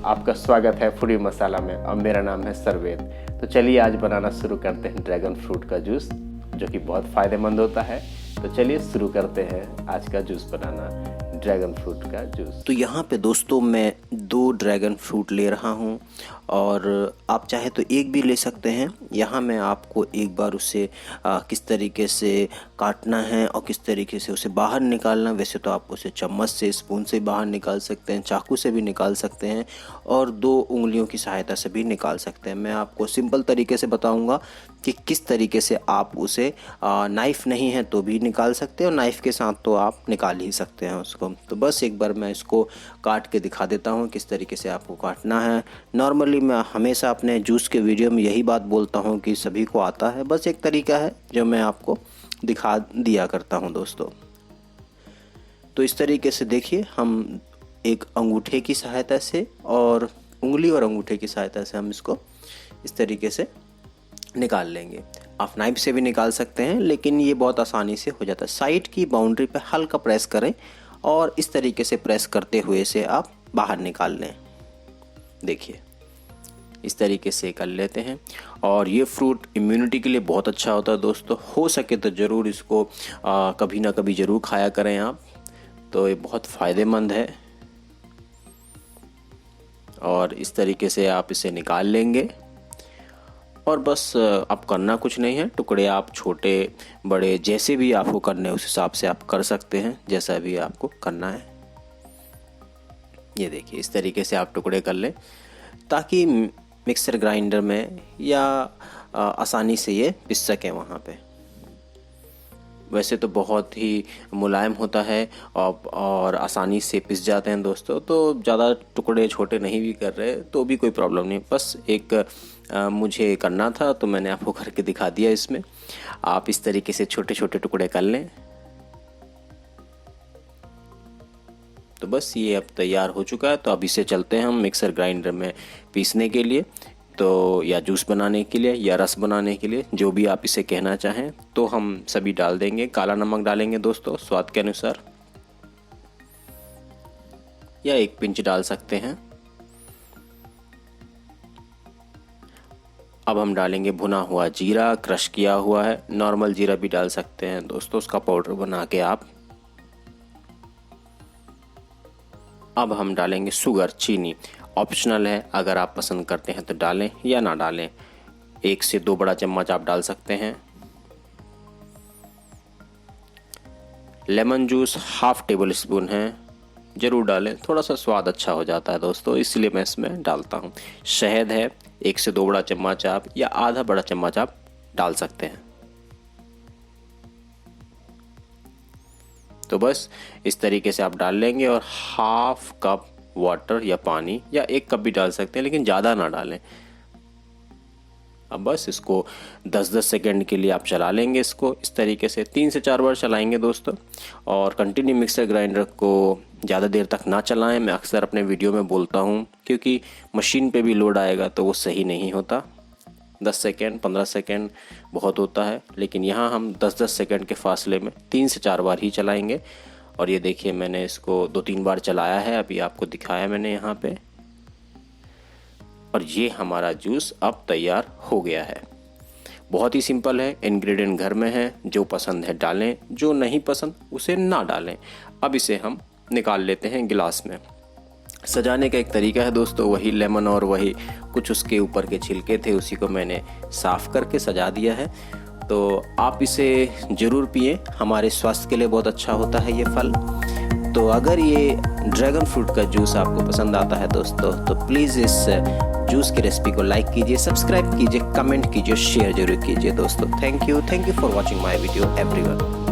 आपका स्वागत है फूडी मसाला में। अब मेरा नाम है सर्वेद। तो चलिए आज बनाना शुरू करते हैं ड्रैगन फ्रूट का जूस, जो कि बहुत फ़ायदेमंद होता है। तो चलिए शुरू करते हैं आज का जूस बनाना, ड्रैगन फ्रूट का जूस। तो यहाँ पे दोस्तों मैं 2 ड्रैगन फ्रूट ले रहा हूँ और आप चाहे तो एक भी ले सकते हैं। यहाँ मैं आपको एक बार उसे किस तरीके से काटना है और किस तरीके से उसे बाहर निकालना। वैसे तो आप उसे चम्मच से, स्पून से बाहर निकाल सकते हैं, चाकू से भी निकाल सकते हैं और 2 उंगलियों की सहायता से भी निकाल सकते हैं। मैं आपको सिंपल तरीके से बताऊँगा कि किस तरीके से आप उसे नाइफ़ नहीं है तो भी निकाल सकते हैं और नाइफ़ के साथ तो आप निकाल ही सकते हैं उसको। तो बस एक बार मैं इसको काट के दिखा देता हूँ किस तरीके से आपको काटना है। नॉर्मली मैं हमेशा अपने जूस के वीडियो में यही बात बोलता हूँ कि सभी को आता है, बस एक तरीका है जो मैं आपको दिखा दिया करता हूँ दोस्तों। तो इस तरीके से देखिए, हम एक अंगूठे की सहायता से और उंगली और अंगूठे की सहायता से हम इसको इस तरीके से निकाल लेंगे। आप नाइफ से भी निकाल सकते हैं, लेकिन ये बहुत आसानी से हो जाता है। साइड की बाउंड्री पे हल्का प्रेस करें और इस तरीके से प्रेस करते हुए से आप बाहर निकाल लें। देखिए इस तरीके से कर लेते हैं और ये फ्रूट इम्यूनिटी के लिए बहुत अच्छा होता है दोस्तों। हो सके तो ज़रूर इसको कभी ना कभी ज़रूर खाया करें आप, तो ये बहुत फ़ायदेमंद है। और इस तरीके से आप इसे निकाल लेंगे और बस आप करना कुछ नहीं है। टुकड़े आप छोटे बड़े जैसे भी आपको करने उस हिसाब से आप कर सकते हैं, जैसा भी आपको करना है। ये देखिए इस तरीके से आप टुकड़े कर लें ताकि मिक्सर ग्राइंडर में या आसानी से ये पिस सकें वहाँ पे। वैसे तो बहुत ही मुलायम होता है और आसानी से पिस जाते हैं दोस्तों। तो ज़्यादा टुकड़े छोटे नहीं भी कर रहे तो भी कोई प्रॉब्लम नहीं, बस एक मुझे करना था तो मैंने आपको करके दिखा दिया। इसमें आप इस तरीके से छोटे छोटे टुकड़े कर लें। तो बस ये अब तैयार हो चुका है। तो अब इसे चलते हैं हम मिक्सर ग्राइंडर में पीसने के लिए, तो या जूस बनाने के लिए या रस बनाने के लिए, जो भी आप इसे कहना चाहें। तो हम सभी डाल देंगे। काला नमक डालेंगे दोस्तों स्वाद के अनुसार, या 1 पिंच डाल सकते हैं। अब हम डालेंगे भुना हुआ जीरा, क्रश किया हुआ है। नॉर्मल जीरा भी डाल सकते हैं दोस्तों, उसका पाउडर बना के आप। अब हम डालेंगे शुगर, चीनी, ऑप्शनल है, अगर आप पसंद करते हैं तो डालें या ना डालें। 1 से 2 बड़ा चम्मच आप डाल सकते हैं। लेमन जूस 1/2 टेबल स्पून है, ज़रूर डालें, थोड़ा सा स्वाद अच्छा हो जाता है दोस्तों, इसलिए मैं इसमें डालता हूँ। शहद है 1 से 2 बड़ा चम्मच आप या आधा बड़ा चम्मच आप डाल सकते हैं। तो बस इस तरीके से आप डाल लेंगे और 1/2 कप वाटर या पानी या 1 कप भी डाल सकते हैं, लेकिन ज़्यादा ना डालें। अब बस इसको 10-10 सेकेंड के लिए आप चला लेंगे। इसको इस तरीके से 3 से 4 बार चलाएंगे दोस्तों। और कंटिन्यू मिक्सर ग्राइंडर को ज़्यादा देर तक ना चलाएं, मैं अक्सर अपने वीडियो में बोलता हूँ, क्योंकि मशीन पे भी लोड आएगा तो वो सही नहीं होता। 10 सेकेंड 15 सेकेंड बहुत होता है, लेकिन यहाँ हम 10-10 सेकेंड के फासले में 3 से 4 बार ही चलाएंगे। और ये देखिए मैंने इसको 2-3 बार चलाया है, अभी आपको दिखाया मैंने यहाँ पे। और ये हमारा जूस अब तैयार हो गया है। बहुत ही सिंपल है, इंग्रेडिएंट घर में है, जो पसंद है डालें, जो नहीं पसंद उसे ना डालें। अब इसे हम निकाल लेते हैं गिलास में। सजाने का एक तरीका है दोस्तों, वही लेमन और वही कुछ उसके ऊपर के छिलके थे, उसी को मैंने साफ़ करके सजा दिया है। तो आप इसे ज़रूर पिएं, हमारे स्वास्थ्य के लिए बहुत अच्छा होता है ये फल। तो अगर ये ड्रैगन फ्रूट का जूस आपको पसंद आता है दोस्तों, तो प्लीज़ इस जूस की रेसिपी को लाइक कीजिए, सब्सक्राइब कीजिए, कमेंट कीजिए, शेयर जरूर कीजिए दोस्तों। Thank you for watching my video everyone.